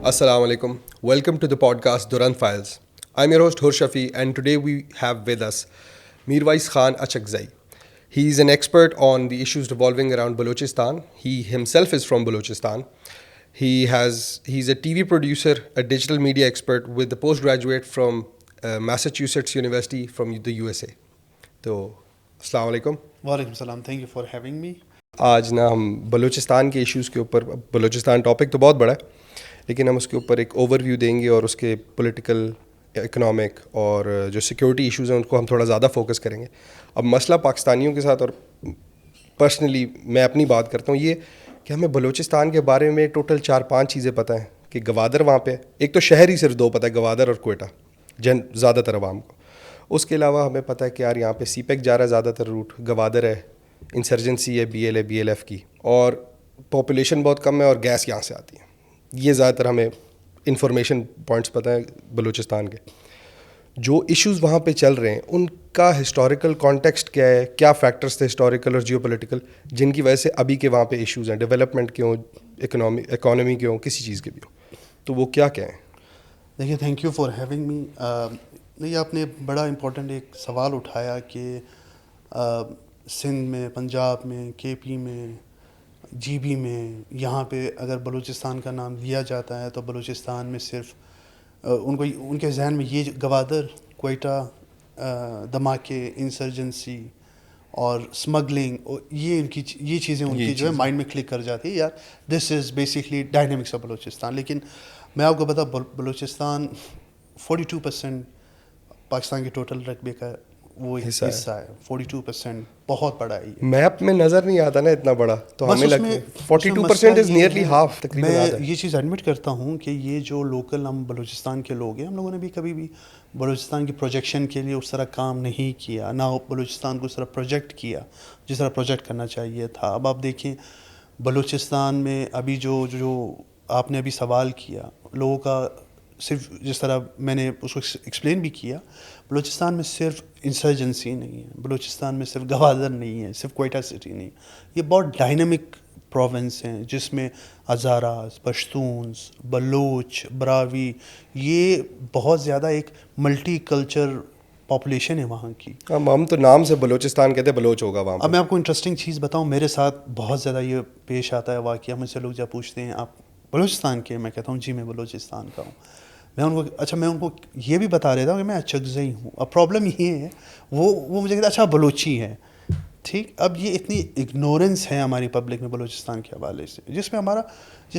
Assalamu alaikum. Welcome to the podcast Durand Files. I'm your host Hurshafi, and today we have with us Mirwais Khan Achakzai. He's an expert on the issues revolving around Balochistan. He himself is from Balochistan. He's a TV producer, a digital media expert with a postgraduate from Massachusetts University from the USA. So, Assalamu alaikum. وعلیکم السلام. Thank you for having me. آج نا ہم بلوچستان کے issues کے اوپر, Balochistan topic تو بہت بڑا ہے لیکن ہم اس کے اوپر ایک اوور ویو دیں گے اور اس کے پولیٹیکل, اکنامک اور جو سیکورٹی ایشوز ہیں ان کو ہم تھوڑا زیادہ فوکس کریں گے. اب مسئلہ پاکستانیوں کے ساتھ, اور پرسنلی میں اپنی بات کرتا ہوں, یہ کہ ہمیں بلوچستان کے بارے میں ٹوٹل 4-5 چیزیں پتہ ہیں کہ گوادر وہاں پہ, ایک تو شہر ہی صرف 2 پتہ ہے, گوادر اور کوئٹہ زیادہ تر عوام کو. اس کے علاوہ ہمیں پتہ ہے کہ یار یہاں پہ سی پیک جا رہا ہے زیادہ تر روٹ, گوادر ہے, انسرجنسی ہے, بی ایل ایف کی, اور پاپولیشن بہت کم ہے اور گیس یہاں سے آتی ہے. یہ زیادہ تر ہمیں انفارمیشن پوائنٹس پتہ ہیں بلوچستان کے. جو ایشوز وہاں پہ چل رہے ہیں ان کا ہسٹوریکل کانٹیکسٹ کیا ہے, کیا فیکٹرز تھے ہسٹوریکل اور جیو پولیٹیکل جن کی وجہ سے ابھی کے وہاں پہ ایشوز ہیں, ڈیولپمنٹ کے ہوں, اکانومی کے ہوں, کسی چیز کے بھی ہوں, تو وہ کیا ہیں. دیکھیے, thank you for having me. نہیں, آپ نے بڑا امپورٹنٹ ایک سوال اٹھایا کہ سندھ میں, پنجاب میں, کے پی میں, جی بی میں, یہاں پہ اگر بلوچستان کا نام لیا جاتا ہے تو بلوچستان میں صرف ان کے ذہن میں یہ گوادر, کوئٹہ, دھماکے, انسرجنسی اور اسمگلنگ, یہ چیزیں ان کی جو ہے مائنڈ میں کلک کر جاتی ہے, یار this is basically dynamics of Balochistan. لیکن میں آپ کو بتاؤں, بلوچستان 42% پاکستان کے ٹوٹل رقبے کا وہ حصہ ہے. 42% بہت بڑا ہے. میپ میں نظر نہیں آتا نا اتنا بڑا, تو ہمیں لگتا ہے 42% از نیئرلی ہاف تقریباً. میں یہ چیز ایڈمٹ کرتا ہوں کہ یہ جو لوکل ہم بلوچستان کے لوگ ہیں, ہم لوگوں نے بھی کبھی بھی بلوچستان کی پروجیکشن کے لیے اس طرح کام نہیں کیا, نہ بلوچستان کو اس طرح پروجیکٹ کیا جس طرح پروجیکٹ کرنا چاہیے تھا. اب آپ دیکھیں بلوچستان میں ابھی جو آپ نے ابھی سوال کیا, لوگوں کا صرف جس طرح میں نے اس کو ایکسپلین بھی کیا, بلوچستان میں صرف انسرجنسی نہیں ہے, بلوچستان میں صرف گوادر نہیں ہے, صرف کوئٹہ سٹی نہیں, یہ بہت ڈائنامک پروونس ہیں جس میں ہزاراز, پشتونز, بلوچ, براوی, یہ بہت زیادہ ایک ملٹی کلچر پاپولیشن ہے وہاں کی. ہم تو نام سے بلوچستان کہتے ہیں, بلوچ ہوگا وہاں. اب میں آپ کو انٹرسٹنگ چیز بتاؤں, میرے ساتھ بہت زیادہ یہ پیش آتا ہے واقعہ. مجھ سے لوگ جب پوچھتے ہیں آپ بلوچستان کے, میں کہتا ہوں جی میں بلوچستان کا ہوں. میں ان کو یہ بھی بتا رہتا ہوں کہ میں اچکزئی ہوں. اب پرابلم یہ ہے, وہ مجھے کہتا اچھا بلوچی ہے, ٹھیک. اب یہ اتنی اگنورنس ہے ہماری پبلک میں بلوچستان کے حوالے سے, جس میں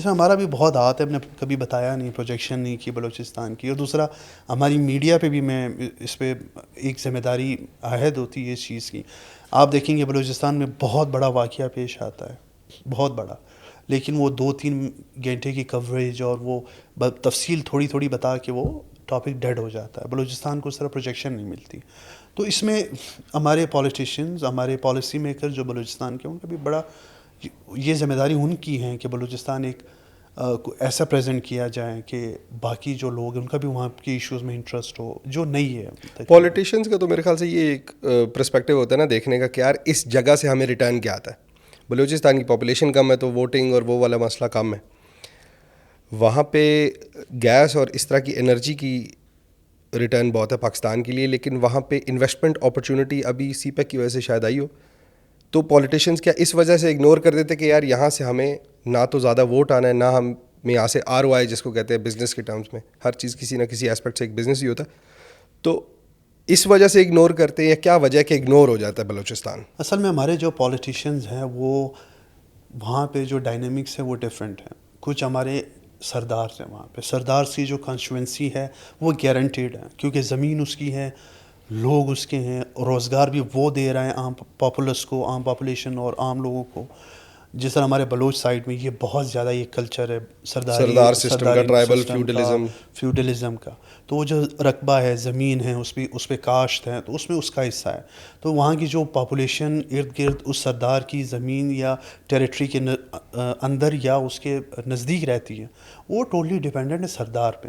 ہمارا بھی بہت ہاتھ ہے. ہم نے کبھی بتایا نہیں, پروجیکشن نہیں کی بلوچستان کی. اور دوسرا, ہماری میڈیا پہ بھی میں اس پہ ایک ذمہ داری عائد ہوتی ہے اس چیز کی. آپ دیکھیں گے بلوچستان میں بہت بڑا واقعہ پیش آتا ہے, بہت بڑا, لیکن وہ 2-3 گھنٹے کی کوریج اور وہ تفصیل تھوڑی بتا کے وہ ٹاپک ڈیڈ ہو جاتا ہے. بلوچستان کو اس طرح پروجیکشن نہیں ملتی. تو اس میں ہمارے پولیٹیشینز, ہمارے پالیسی میکر جو بلوچستان کے, ان کا بھی بڑا یہ ذمہ داری ان کی ہے کہ بلوچستان ایک ایسا پریزنٹ کیا جائے کہ باقی جو لوگ ہیں ان کا بھی وہاں کے ایشوز میں انٹرسٹ ہو, جو نہیں ہے. پولیٹیشینز کا تو میرے خیال سے یہ ایک پرسپیکٹیو ہوتا ہے نا دیکھنے کا کہ یار اس جگہ سے ہمیں ریٹرن کیا آتا ہے. بلوچستان کی پاپولیشن کم ہے تو ووٹنگ اور وہ والا مسئلہ کم ہے. وہاں پہ گیس اور اس طرح کی انرجی کی ریٹرن بہت ہے پاکستان کے لیے, لیکن وہاں پہ انویسٹمنٹ اپرچونٹی ابھی سی پیک کی وجہ سے شاید آئی ہو. تو پولیٹیشینز کیا اس وجہ سے اگنور کر دیتے کہ یار یہاں سے ہمیں نہ تو زیادہ ووٹ آنا ہے, نہ ہم یہاں سے ROI جس کو کہتے ہیں بزنس کے ٹرمز میں, ہر چیز کسی نہ کسی ایسپیکٹ سے ایک بزنس ہی ہوتا ہے. تو اس وجہ سے اگنور کرتے ہیں, یا کیا وجہ ہے کہ اگنور ہو جاتا ہے بلوچستان؟ اصل میں ہمارے جو پولیٹیشینز ہیں وہ وہاں پہ جو ڈائنامکس ہیں وہ ڈفرینٹ ہیں. کچھ ہمارے سردار ہیں وہاں پہ, سردار کی جو کانسٹیچوئنسی ہے وہ گارنٹیڈ ہے کیونکہ زمین اس کی ہے, لوگ اس کے ہیں, روزگار بھی وہ دے رہے ہیں عام پاپولس کو, عام پاپولیشن اور عام لوگوں کو. جس طرح ہمارے بلوچ سائڈ میں یہ بہت زیادہ یہ کلچر ہے سردار سسٹم کا, ٹرائبل فیوڈلزم کا. تو وہ جو رقبہ ہے, زمین ہے, اس پہ کاشت ہے, تو اس میں اس کا حصہ ہے. تو وہاں کی جو پاپولیشن ارد گرد اس سردار کی زمین یا ٹیریٹری کے اندر یا اس کے نزدیک رہتی ہے, وہ ٹوٹلی ڈیپینڈنٹ ہے سردار پہ.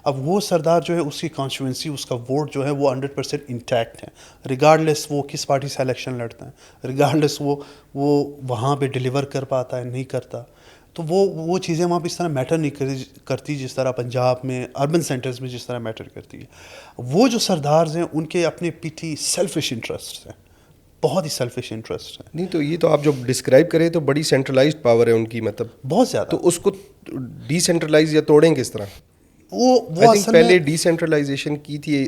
اب وہ سردار جو ہے اس کی کانسٹیچوئنسی, اس کا ووٹ جو ہے وہ 100% انٹیکٹ ہے, ریگارڈلیس وہ کس پارٹی سے الیکشن لڑتا ہے, ریگارڈلیس وہ وہاں پہ ڈیلیور کر پاتا ہے نہیں کرتا. تو وہ چیزیں وہاں پہ اس طرح میٹر نہیں کرتی جس طرح پنجاب میں اربن سینٹرز میں جس طرح میٹر کرتی ہے. وہ جو سردارز ہیں ان کے اپنے پیچھے سیلفش انٹرسٹ ہیں, بہت ہی سیلفش انٹرسٹ ہیں. نہیں تو یہ تو آپ جو ڈسکرائب کریں تو بڑی سینٹرلائزڈ پاور ہے ان کی, مطلب بہت زیادہ. تو اس کو ڈی سینٹرلائز یا توڑیں کس طرح؟ وہ آئی تھنک پہلے ڈی سینٹرلائزیشن کی تھی,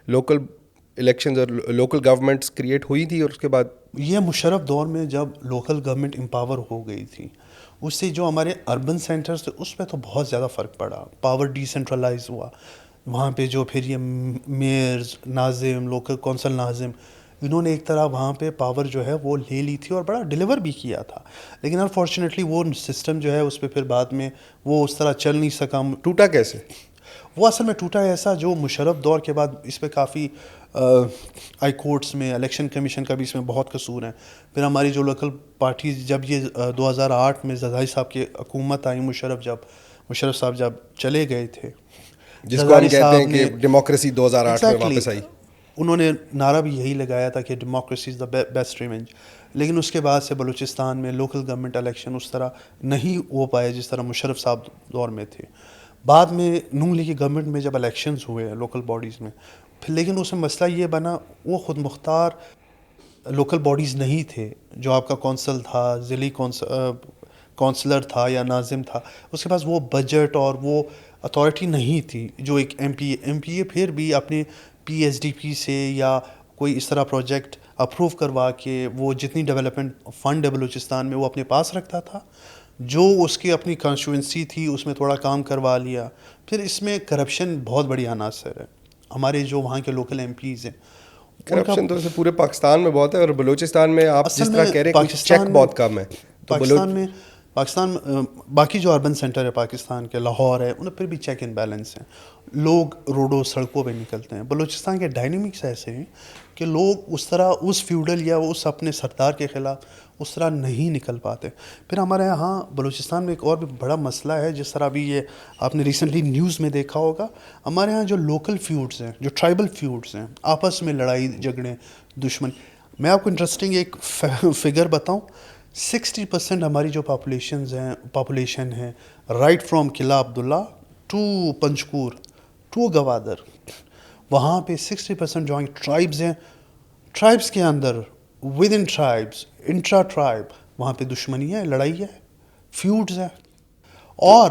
لوکل الیکشنز اور لوکل گورنمنٹس کریٹ ہوئی تھی, اور اس کے بعد یہ مشرف دور میں جب لوکل گورنمنٹ امپاور ہو گئی تھی, اس سے جو ہمارے اربن سینٹرز تھے اس پہ تو بہت زیادہ فرق پڑا, پاور ڈی سینٹرلائز ہوا. وہاں پہ جو پھر یہ میئرز, ناظم, لوکل کونسل ناظم, انہوں نے ایک طرح وہاں پہ پاور جو ہے وہ لے لی تھی اور بڑا ڈیلیور بھی کیا تھا. لیکن انفارچونیٹلی وہ سسٹم جو ہے اس پہ پھر بعد میں وہ اس طرح چل نہیں سکا. ٹوٹا کیسے؟ وہ اصل میں ٹوٹا ایسا جو مشرف دور کے بعد اس پہ کافی ہائی کورٹس میں, الیکشن کمیشن کا بھی اس میں بہت قصور ہے. پھر ہماری جو لوکل پارٹیز, جب یہ 2008 میں زرداری صاحب کی حکومت آئی, مشرف صاحب جب چلے گئے تھے, جس کو ہم کہتے ہیں کہ ڈیموکریسی 2008 میں واپس آئی, انہوں نے نعرہ بھی یہی لگایا تھا کہ democracy is the best revenge. لیکن اس کے بعد سے بلوچستان میں لوکل گورنمنٹ الیکشن اس طرح نہیں ہو پائے جس طرح مشرف صاحب دور میں تھے. بعد میں نون لیگ کی گورنمنٹ میں جب الیکشنز ہوئے لوکل باڈیز میں, پھر لیکن اس میں مسئلہ یہ بنا وہ خود مختار لوکل باڈیز نہیں تھے. جو آپ کا کونسل تھا, ضلعی کونسلر تھا یا ناظم تھا, اس کے پاس وہ بجٹ اور وہ اتھارٹی نہیں تھی جو ایک ایم پی اے پھر بھی اپنے پی ایس ڈی پی سے یا کوئی اس طرح پروجیکٹ اپروو کروا کے وہ جتنی ڈیولپمنٹ فنڈ ہے بلوچستان میں وہ اپنے پاس رکھتا تھا. جو اس کی اپنی کانسٹیچوئنسی تھی اس میں تھوڑا کام کروا لیا. پھر اس میں کرپشن بہت بڑی عناصر ہے. ہمارے جو وہاں کے لوکل ایم پیز ہیں, کرپشن تو ویسے پورے پاکستان میں بہت ہے, اور بلوچستان میں آپ جس طرح کہہ رہے ہیں چیک بہت کم ہے. پاکستان باقی جو اربن سینٹر ہے پاکستان کے, لاہور ہے, ان پھر بھی چیک اینڈ بیلنس ہیں. لوگ روڈوں سڑکوں پہ نکلتے ہیں. بلوچستان کے ڈائنمکس ایسے ہیں کہ لوگ اس طرح اس فیوڈل یا اس اپنے سردار کے خلاف اس طرح نہیں نکل پاتے. پھر ہمارے یہاں بلوچستان میں ایک اور بھی بڑا مسئلہ ہے, جس طرح ابھی یہ آپ نے ریسنٹلی نیوز میں دیکھا ہوگا, ہمارے یہاں جو لوکل فیوڈز ہیں, جو ٹرائبل فیوڈز ہیں, آپس میں لڑائی جھگڑے دشمن. میں آپ کو انٹرسٹنگ ایک فگر بتاؤں, 60% ہماری جو پاپولیشن ہے right from Qila Abdullah to Panjgur to Gwadar, وہاں پہ 60% جو ٹرائبز ہیں, ٹرائبس کے اندر within tribes intra tribe وہاں پہ دشمنی ہے, لڑائی ہے, فیوڈز ہیں. اور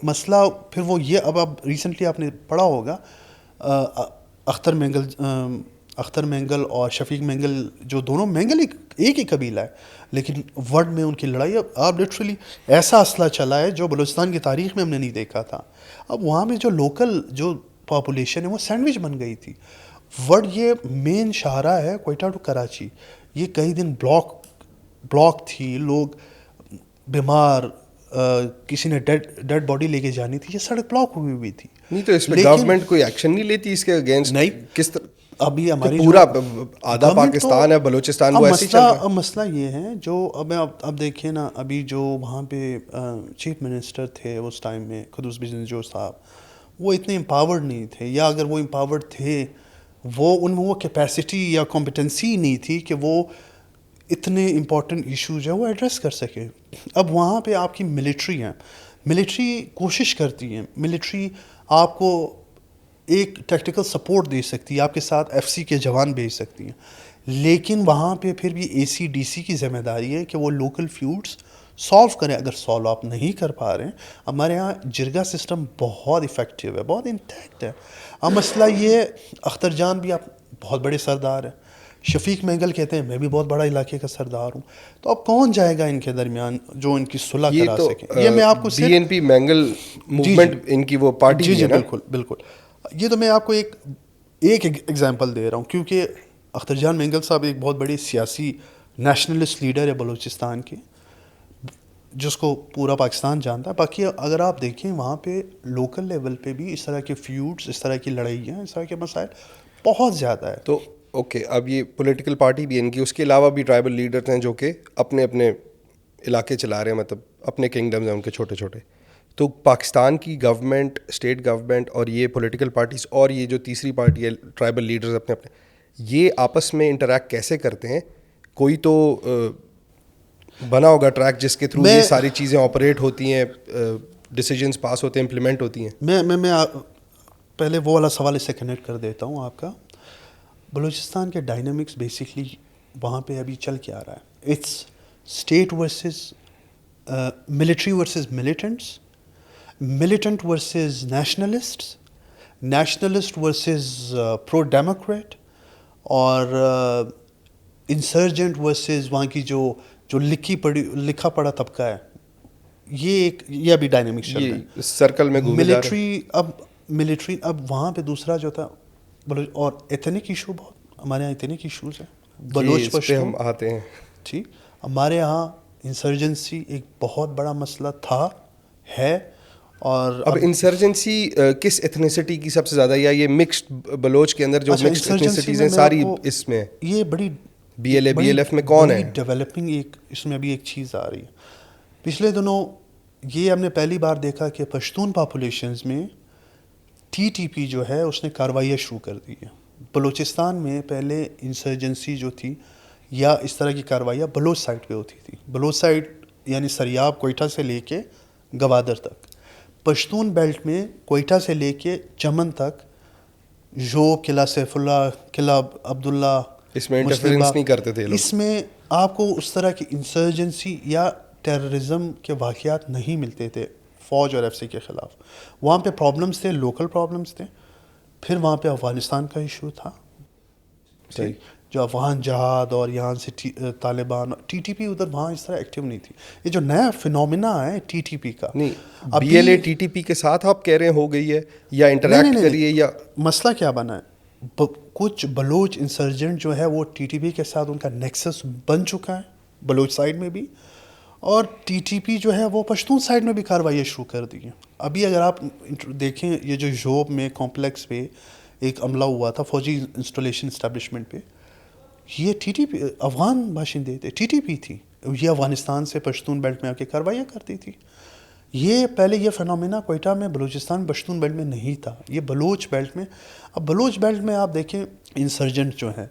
مسئلہ پھر وہ یہ, اب آپ ریسنٹلی آپ نے پڑھا ہوگا اختر مینگل اور شفیق مینگل, جو دونوں مینگل ایک ہی قبیلہ ہے, لیکن ورڈ میں ان کی لڑائی. اب لٹرلی ایسا اسلحہ چلا ہے جو بلوچستان کی تاریخ میں ہم نے نہیں دیکھا تھا. اب وہاں میں جو لوکل جو پاپولیشن ہے وہ سینڈوچ بن گئی تھی. ورڈ یہ مین شاہراہ ہے کوئٹہ ٹو کراچی, یہ کئی دن بلاک تھی, لوگ بیمار, کسی نے ڈیڈ باڈی لے کے جانی تھی, یہ سڑک بلاک ہوئی ہوئی تھی. نہیں تو اس پہ گورنمنٹ کوئی ایکشن نہیں لیتی اس کے اگینسٹ؟ نہیں, کس طرح ابھی ہماری پورا آدھا پاکستان ہے, بلوچستان وہ ایسے ہی چل رہا ہے. اب مسئلہ یہ ہے جو اب دیکھیں نا, ابھی جو وہاں پہ چیف منسٹر تھے اس ٹائم میں, قدوس بزنس جو صاحب, وہ اتنے امپاورڈ نہیں تھے, یا اگر وہ امپاورڈ تھے وہ ان میں وہ کیپیسٹی یا کمپیٹنسی نہیں تھی کہ وہ اتنے امپورٹنٹ ایشوز ہیں وہ ایڈریس کر سکے. اب وہاں پہ آپ کی ملٹری ہیں, ملٹری کوشش کرتی ہے, ملٹری آپ کو ایک ٹیکٹیکل سپورٹ دے سکتی ہے, آپ کے ساتھ ایف سی کے جوان بھیج سکتی ہیں, لیکن وہاں پہ پھر بھی اے سی ڈی سی کی ذمہ داری ہے کہ وہ لوکل فیوڈز سالو کریں. اگر سالو آپ نہیں کر پا رہے ہیں, ہمارے یہاں جرگا سسٹم بہت افیکٹو ہے, بہت انٹیکٹ ہے. اب مسئلہ یہ, اختر جان بھی آپ بہت بڑے سردار ہیں, شفیق مینگل کہتے ہیں میں بھی بہت بڑا علاقے کا سردار ہوں, تو اب کون جائے گا ان کے درمیان جو ان کی صلح کرا سکے؟ یہ میں آپ کو B N P Mengal movement ان کی وہ پارٹی جی بالکل. یہ تو میں آپ کو ایک ایگزامپل دے رہا ہوں, کیونکہ اختر جان مینگل صاحب ایک بہت بڑی سیاسی نیشنلسٹ لیڈر ہے بلوچستان کے, جس کو پورا پاکستان جانتا ہے. باقی اگر آپ دیکھیں وہاں پہ لوکل لیول پہ بھی اس طرح کے فیوڈز, اس طرح کی لڑائیاں, اس طرح کے مسائل بہت زیادہ ہے. تو اوکے, اب یہ پولیٹیکل پارٹی بھی ان کی, اس کے علاوہ بھی ٹرائبل لیڈرز ہیں جو کہ اپنے اپنے علاقے چلا رہے ہیں, مطلب اپنے کنگڈمز ہیں ان کے چھوٹے چھوٹے. تو پاکستان کی گورنمنٹ, اسٹیٹ گورنمنٹ اور یہ پولیٹیکل پارٹیز اور یہ جو تیسری پارٹی ہے ٹرائبل لیڈرز اپنے اپنے, یہ آپس میں انٹریکٹ کیسے کرتے ہیں؟ کوئی تو بنا ہوگا ٹریک جس کے تھرو یہ ساری چیزیں آپریٹ ہوتی ہیں, ڈیسیجنس پاس ہوتے ہیں, امپلیمنٹ ہوتی ہیں. میں پہلے وہ والا سوال اس سے کنیکٹ کر دیتا ہوں آپ کا. بلوچستان کے ڈائنامکس بیسکلی وہاں پہ ابھی چل کے آ رہا ہے. It's state versus military versus militants, militant versus nationalists, nationalist versus pro democrat, اور انسرجنٹ ورسز وہاں کی جو لکھا پڑھا طبقہ ہے. یہ ابھی ڈائنامکس چل رہا ہے سرکل میں گھومے جا رہے ہیں. ملٹری اب وہاں پہ دوسرا جو تھا اور ایتھنک ایشو, بہت ہمارے یہاں ایتھنک ایشوز ہیں. بلوچ پشتو ہم آتے ہیں ٹھیک. ہمارے یہاں انسرجنسی ایک بہت بڑا مسئلہ تھا, ہے. اور اب انسرجنسی کس ایتھنیسٹی کی سب سے زیادہ, یا یہ مکسڈ بلوچ کے اندر جو مکسڈ ایتھنیسٹیز ہیں ساری اس میں, یہ بڑی B L A B L F میں کون ہے ڈیولپنگ ایک اس میں ابھی ایک چیز آ رہی ہے. پچھلے دنوں یہ ہم نے پہلی بار دیکھا کہ پشتون پاپولیشنز میں ٹی ٹی پی جو ہے اس نے کارروائیاں شروع کر دی ہیں. بلوچستان میں پہلے انسرجنسی جو تھی یا اس طرح کی کارروائیاں بلوچ سائڈ پہ ہوتی تھی. بلوچ سائڈ یعنی سریاب کوئٹہ سے لے کے گوادر تک. پشتون بیلٹ میں کوئٹہ سے لے کے چمن تک, ژوب, قلعہ سیف اللہ, قلعہ عبداللہ, اس میں انٹرفیرنس نہیں کرتے تھے لوگ. اس میں آپ کو اس طرح کی انسرجنسی یا ٹیررزم کے واقعات نہیں ملتے تھے فوج اور ایف سی کے خلاف. وہاں پہ پرابلمس تھے, لوکل پرابلمس تھے. پھر وہاں پہ افغانستان کا ایشو تھا, جو افغان جہاد, اور یہاں سے طالبان, ٹی ٹی پی ادھر وہاں اس طرح ایکٹیو نہیں تھی. یہ جو نیا فنومینا ہے ٹی ٹی پی کا, نہیں B L A T T P کے ساتھ آپ کہہ رہے ہو گئی ہے یا انٹریکٹ کریے, یا مسئلہ کیا بنا ہے, کچھ بلوچ انسرجنٹ جو ہے وہ ٹی ٹی پی کے ساتھ ان کا نیکسس بن چکا ہے بلوچ سائڈ میں بھی, اور ٹی ٹی پی جو ہے وہ پشتون سائڈ میں بھی کارروائیاں شروع کر دی ہیں. ابھی اگر آپ دیکھیں یہ جو ژوب میں کمپلیکس پہ ایک عملہ ہوا تھا فوجی انسٹالیشن اسٹیبلشمنٹ پہ, یہ ٹی ٹی پی افغان باشندے تھے, ٹی ٹی پی تھی, یہ افغانستان سے پشتون بیلٹ میں آ کے کارروائیاں کرتی تھی. یہ پہلے یہ فنومینا کوئٹہ میں بلوچستان پشتون بیلٹ میں نہیں تھا, یہ بلوچ بیلٹ میں. اب بلوچ بیلٹ میں آپ دیکھیں انسرجنٹ جو ہیں